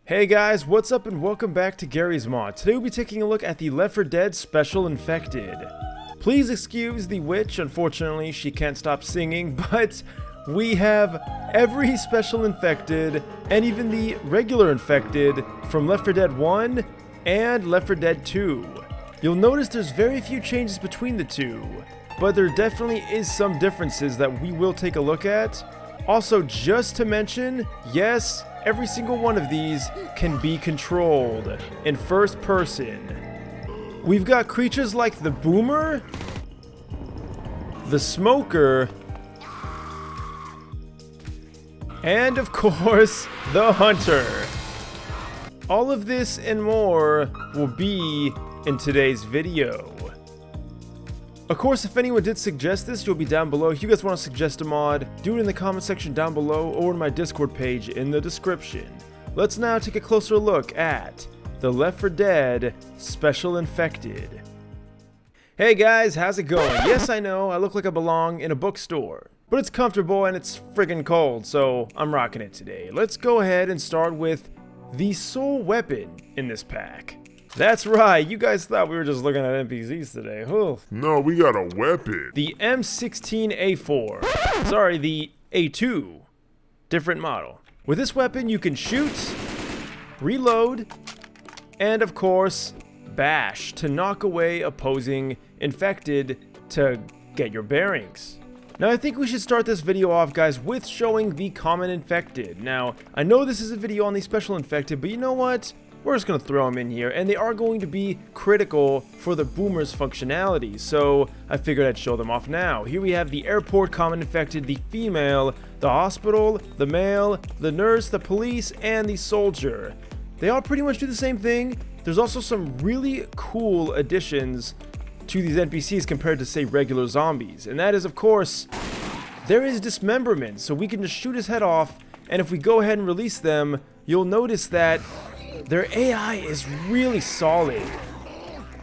Hey guys, what's up and welcome back to Garry's Mod. Today we'll be taking a look at the Left 4 Dead Special Infected. Please excuse the witch, unfortunately she can't stop singing, but we have every Special Infected and even the regular Infected from Left 4 Dead 1 and Left 4 Dead 2. You'll notice there's very few changes between the two, but there definitely is some differences that we will take a look at. Also, just to mention, yes, every single one of these can be controlled in first person. We've got creatures like the Boomer, the Smoker, and of course, the Hunter. All of this and more will be in today's video. Of course, if anyone did suggest this, you'll be down below. If you guys want to suggest a mod, do it in the comment section down below or in my Discord page in the description. Let's now take a closer look at the Left 4 Dead Special Infected. Hey guys, how's it going? Yes, I know, I look like I belong in a bookstore, but it's comfortable and it's friggin' cold, so I'm rocking it today. Let's go ahead and start with the sole weapon in this pack. That's right, you guys thought we were just looking at NPCs today. Oof. No, we got a weapon. The M16A4. Sorry, the A2. Different model. With this weapon, you can shoot, reload, and of course, bash to knock away opposing infected to get your bearings. Now, I think we should start this video off, guys, with showing the common infected. Now, I know this is a video on the special infected, but you know what? We're just going to throw them in here, and they are going to be critical for the Boomer's functionality, so I figured I'd show them off now. Here we have the airport common infected, the female, the hospital, the male, the nurse, the police, and the soldier. They all pretty much do the same thing. There's also some really cool additions to these NPCs compared to, say, regular zombies, and that is, of course, there is dismemberment, so we can just shoot his head off, and if we go ahead and release them, you'll notice that their AI is really solid.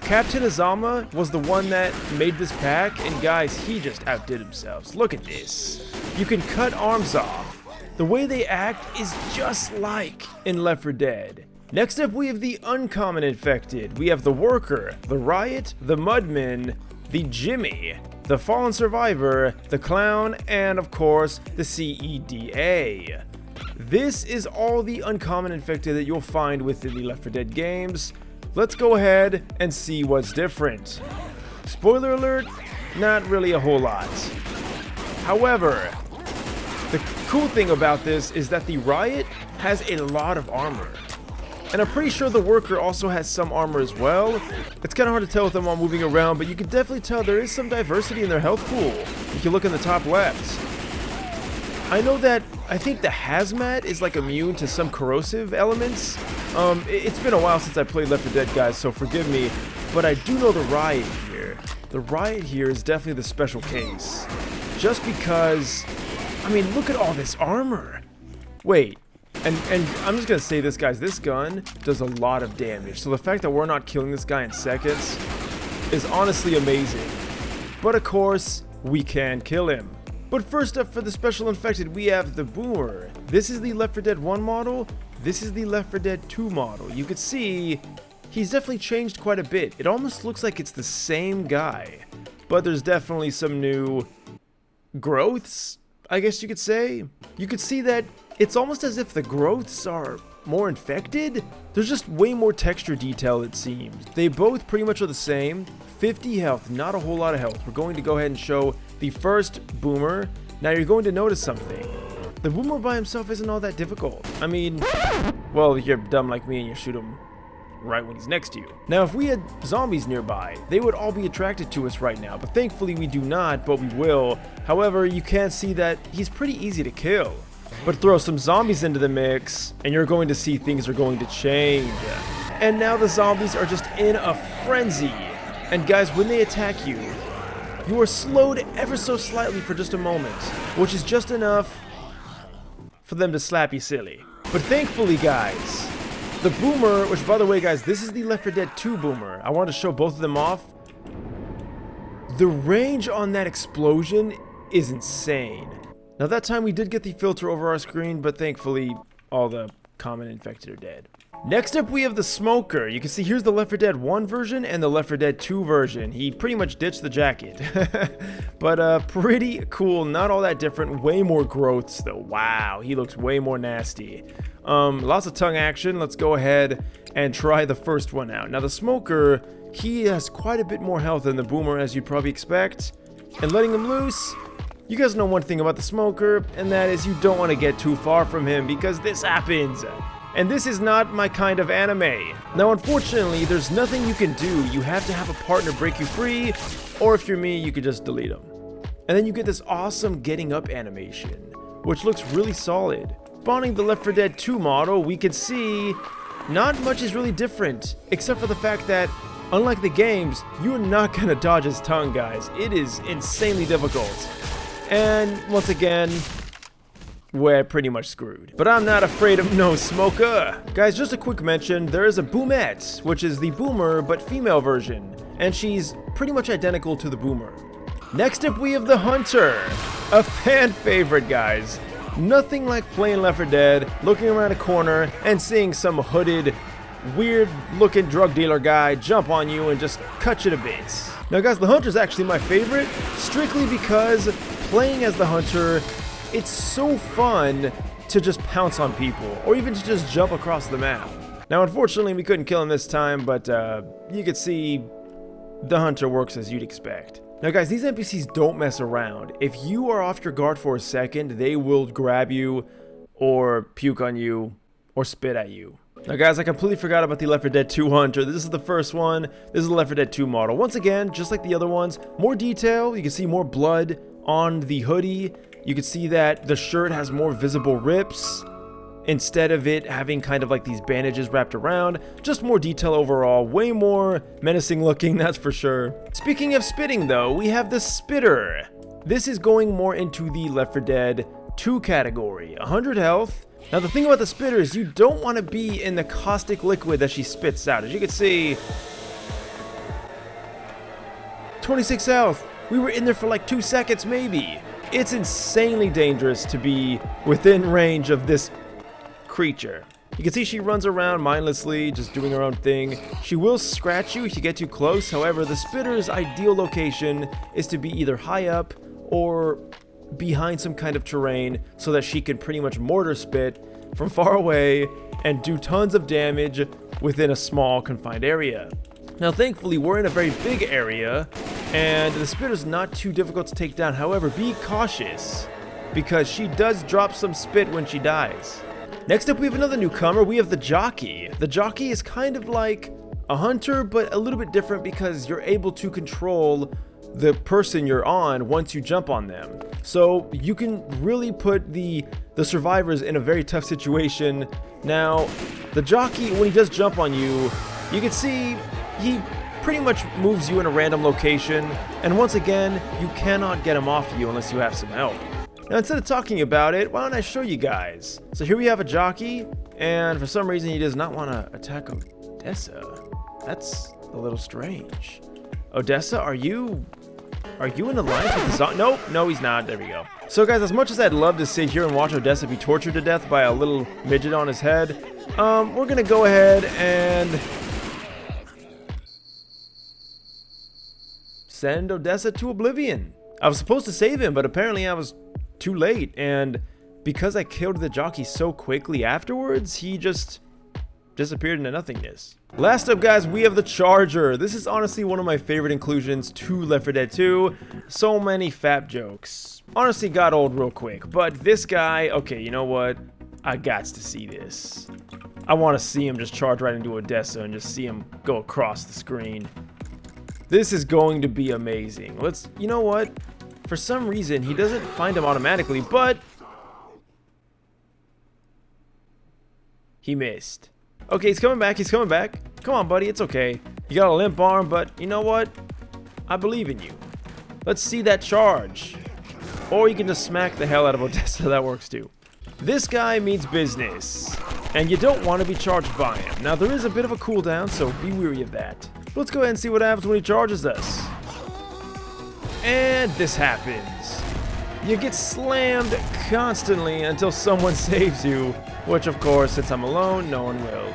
Captain Hazama was the one that made this pack, and guys, he just outdid himself. Look at this. You can cut arms off. The way they act is just like in Left 4 Dead. Next up, we have the uncommon infected. We have the Worker, the Riot, the Mudman, the Jimmy, the Fallen Survivor, the Clown, and of course, the CEDA. This is all the uncommon infected that you'll find within the Left 4 Dead games. Let's go ahead and see what's different. Spoiler alert, not really a whole lot. However, the cool thing about this is that the Riot has a lot of armor. And I'm pretty sure the Worker also has some armor as well. It's kind of hard to tell with them all moving around, but you can definitely tell there is some diversity in their health pool. If you look in the top left. I know that I think the Hazmat is like immune to some corrosive elements. It's been a while since I played Left 4 Dead, guys, so forgive me. But I do know the Riot here. The Riot here is definitely the special case. Just because, I mean, look at all this armor. Wait, and I'm just gonna say this, guys, this gun does a lot of damage. So the fact that we're not killing this guy in seconds is honestly amazing. But of course, we can kill him. But first up for the special infected, we have the Boomer. This is the Left 4 Dead 1 model. This is the Left 4 Dead 2 model. You could see he's definitely changed quite a bit. It almost looks like it's the same guy, but there's definitely some new growths, I guess you could say. You could see that it's almost as if the growths are more infected. There's just way more texture detail, it seems. They both pretty much are the same. 50 health, not a whole lot of health. We're going to go ahead and show the first Boomer. Now you're going to notice something. The Boomer by himself isn't all that difficult. I mean, well, if you're dumb like me and you shoot him right when he's next to you. Now, if we had zombies nearby, they would all be attracted to us right now, but thankfully we do not, but we will. However, you can see that he's pretty easy to kill. But throw some zombies into the mix, and you're going to see things are going to change. And now the zombies are just in a frenzy. And guys, when they attack you, you are slowed ever so slightly for just a moment, which is just enough for them to slap you silly. But thankfully, guys, the Boomer, which by the way, guys, this is the Left 4 Dead 2 Boomer. I wanted to show both of them off. The range on that explosion is insane. Now that time we did get the filter over our screen, but thankfully all the common infected are dead. Next up, we have the Smoker. You can see here's the Left 4 Dead 1 version and the Left 4 Dead 2 version. He pretty much ditched the jacket. But pretty cool, not all that different. Way more growths though. Wow, he looks way more nasty. Lots of tongue action. Let's go ahead and try the first one out. Now the Smoker, he has quite a bit more health than the Boomer, as you'd probably expect. And letting him loose, you guys know one thing about the Smoker, and that is you don't want to get too far from him because this happens. And this is not my kind of anime. Now, unfortunately, there's nothing you can do. You have to have a partner break you free, or if you're me, you could just delete them. And then you get this awesome getting up animation, which looks really solid. Spawning the Left 4 Dead 2 model, we can see not much is really different, except for the fact that, unlike the games, you're not gonna dodge his tongue, guys. It is insanely difficult. And once again, we're pretty much screwed. But I'm not afraid of no Smoker. Guys, just a quick mention, there is a Boomette, which is the Boomer but female version, and she's pretty much identical to the Boomer. Next up, we have the Hunter, a fan favorite, guys. Nothing like playing Left 4 Dead, looking around a corner and seeing some hooded, weird looking drug dealer guy jump on you and just cut you to bits. Now guys, the Hunter's actually my favorite, strictly because playing as the Hunter, it's so fun to just pounce on people, or even to just jump across the map. Now unfortunately we couldn't kill him this time, but you could see the Hunter works as you'd expect. Now guys, these NPCs don't mess around. If you are off your guard for a second, they will grab you, or puke on you, or spit at you. Now guys, I completely forgot about the Left 4 Dead 2 Hunter. This is the first one. This is the Left 4 Dead 2 model. Once again, just like the other ones, more detail. You can see more blood on the hoodie. You can see that the shirt has more visible rips instead of it having kind of like these bandages wrapped around. Just more detail overall, way more menacing looking, that's for sure. Speaking of spitting though, we have the Spitter. This is going more into the Left 4 Dead 2 category. 100 health. Now the thing about the Spitter is you don't want to be in the caustic liquid that she spits out. As you can see, 26 health. We were in there for like 2 seconds maybe. It's insanely dangerous to be within range of this creature. You can see she runs around mindlessly, just doing her own thing. She will scratch you if you get too close. However, the Spitter's ideal location is to be either high up or behind some kind of terrain so that she can pretty much mortar spit from far away and do tons of damage within a small confined area. Now thankfully we're in a very big area and the Spitter's not too difficult to take down. However, be cautious because she does drop some spit when she dies. Next up we have another newcomer. We have the Jockey. The Jockey is kind of like a Hunter but a little bit different because you're able to control the person you're on once you jump on them. So you can really put the survivors in a very tough situation. Now, the Jockey, when he does jump on you, you can see he pretty much moves you in a random location, and once again, you cannot get him off you unless you have some help. Now, instead of talking about it, why don't I show you guys? So here we have a Jockey, and for some reason he does not want to attack Odessa. That's a little strange. Odessa, are you in alliance with the zombie? Nope, no he's not. There we go. So guys, as much as I'd love to sit here and watch Odessa be tortured to death by a little midget on his head, we're gonna go ahead and send Odessa to oblivion. I was supposed to save him, but apparently I was too late, and because I killed the Jockey so quickly afterwards, he just disappeared into nothingness. Last up guys, we have the Charger. This is honestly one of my favorite inclusions to Left 4 Dead 2. So many fap jokes. Honestly got old real quick, but this guy, okay, you know what? I gots to see this. I want to see him just charge right into Odessa and just see him go across the screen. This is going to be amazing. You know what? For some reason, he doesn't find him automatically, but he missed. Okay, he's coming back. He's coming back. Come on, buddy. It's okay. You got a limp arm, but you know what? I believe in you. Let's see that charge. Or you can just smack the hell out of Odessa. That works too. This guy means business, and you don't want to be charged by him. Now, there is a bit of a cooldown, so be wary of that. Let's go ahead and see what happens when he charges us. And this happens. You get slammed constantly until someone saves you. which of course, since I'm alone, no one will.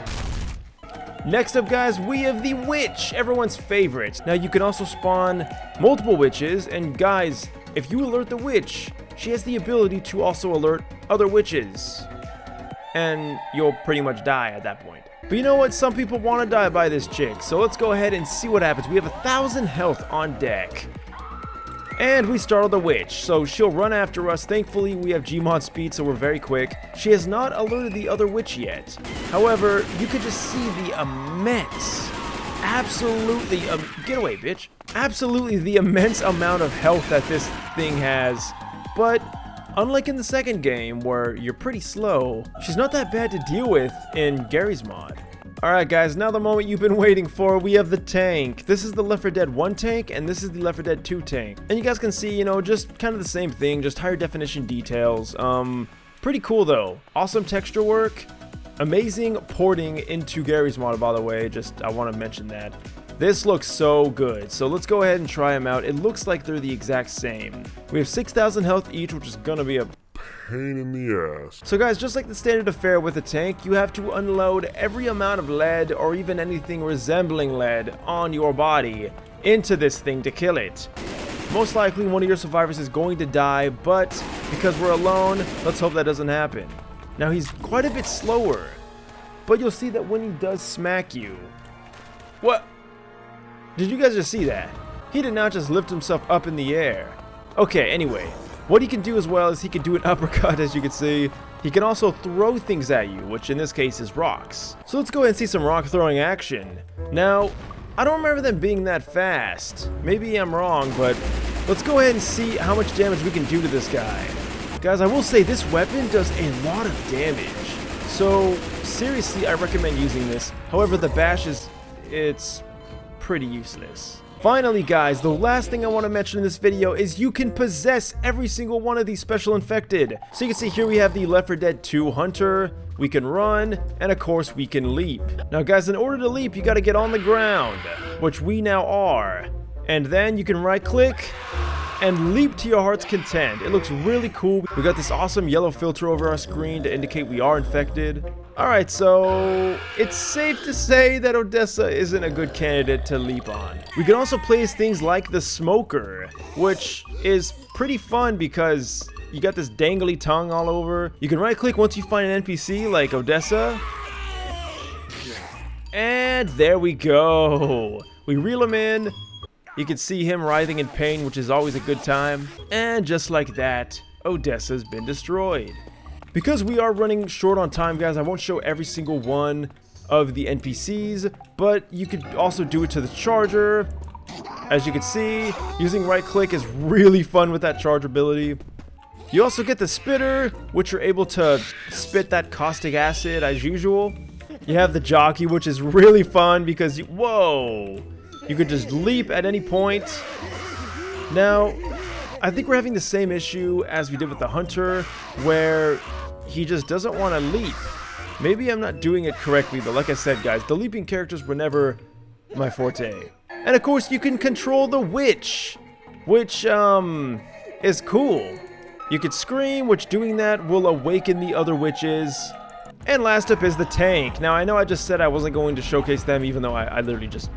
Next up, guys, we have the witch, everyone's favorite. Now, you can also spawn multiple witches, and guys, if you alert the witch, she has the ability to also alert other witches. And you'll pretty much die at that point. But you know what? Some people want to die by this chick, so let's go ahead and see what happens. We have 1,000 health on deck. And we startle the witch, so she'll run after us. Thankfully, we have Gmod speed, so we're very quick. She has not alerted the other witch yet. However, you could just see the immense, get away, bitch. Absolutely the immense amount of health that this thing has. But unlike in the second game, where you're pretty slow, she's not that bad to deal with in Garry's mod. Alright guys, now the moment you've been waiting for, we have the tank. This is the Left 4 Dead 1 tank, and this is the Left 4 Dead 2 tank. And you guys can see, you know, just kind of the same thing, just higher definition details. Pretty cool though. Awesome texture work. Amazing porting into Garry's mod, by the way, I want to mention that. This looks so good, so let's go ahead and try them out. It looks like they're the exact same. We have 6,000 health each, which is gonna be a pain in the ass. So guys, just like the standard affair with a tank, you have to unload every amount of lead or even anything resembling lead on your body into this thing to kill it. Most likely one of your survivors is going to die, but because we're alone, let's hope that doesn't happen. Now he's quite a bit slower, but you'll see that when he does smack you... What? Did you guys just see that? He did not just lift himself up in the air. Okay, anyway. What he can do as well is he can do an uppercut, as you can see. He can also throw things at you, which in this case is rocks. So let's go ahead and see some rock throwing action. Now, I don't remember them being that fast. Maybe I'm wrong, but let's go ahead and see how much damage we can do to this guy. Guys, I will say this weapon does a lot of damage. So, seriously, I recommend using this. However, the bash it's pretty useless. Finally, guys, the last thing I want to mention in this video is you can possess every single one of these special infected. So you can see here we have the Left 4 Dead 2 Hunter, we can run, and of course we can leap. Now guys, in order to leap, you got to get on the ground, which we now are. And then you can right click and leap to your heart's content. It looks really cool. We got this awesome yellow filter over our screen to indicate we are infected. Alright, so it's safe to say that Odessa isn't a good candidate to leap on. We can also place things like the smoker, which is pretty fun because you got this dangly tongue all over. You can right click once you find an NPC like Odessa. And there we go. We reel him in. You can see him writhing in pain, which is always a good time. And just like that, Odessa's been destroyed. Because we are running short on time, guys, I won't show every single one of the NPCs, but you could also do it to the charger. As you can see, using right click is really fun with that charge ability. You also get the spitter, which you're able to spit that caustic acid as usual. You have the jockey, which is really fun because, whoa! You could just leap at any point. Now, I think we're having the same issue as we did with the hunter, where he just doesn't want to leap. Maybe I'm not doing it correctly, but like I said, guys, the leaping characters were never my forte. And of course, you can control the witch, which is cool. You could scream, which doing that will awaken the other witches. And last up is the tank. Now, I know I just said I wasn't going to showcase them, even though I literally just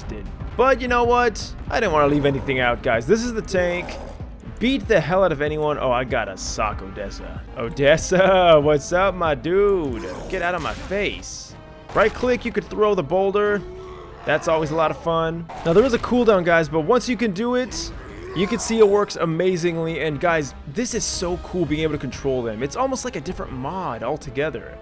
did. But you know what? I didn't want to leave anything out, guys. This is the tank. Beat the hell out of anyone. Oh, I gotta sock Odessa. Odessa, what's up, my dude? Get out of my face. Right click, you could throw the boulder. That's always a lot of fun. Now, there is a cooldown, guys, but once you can do it, you can see it works amazingly. And guys, this is so cool being able to control them. It's almost like a different mod altogether.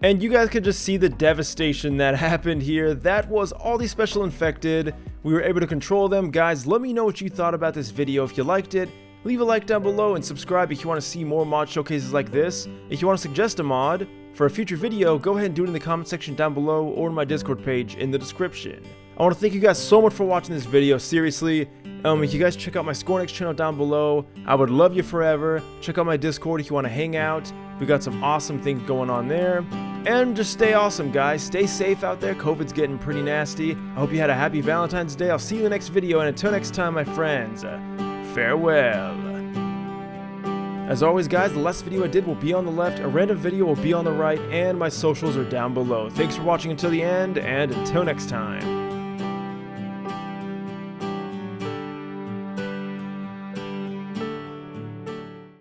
And you guys can just see the devastation that happened here. That was all these special infected. We were able to control them. Guys, let me know what you thought about this video. If you liked it, leave a like down below and subscribe if you want to see more mod showcases like this. If you want to suggest a mod for a future video, go ahead and do it in the comment section down below or in my Discord page in the description. I want to thank you guys so much for watching this video. Seriously, if you guys check out my ScoreNext channel down below, I would love you forever. Check out my Discord if you want to hang out. We got some awesome things going on there. And just stay awesome, guys. Stay safe out there. COVID's getting pretty nasty. I hope you had a happy Valentine's Day. I'll see you in the next video. And until next time, my friends, farewell. As always guys, the last video I did will be on the left, a random video will be on the right, and my socials are down below. Thanks for watching until the end, and until next time.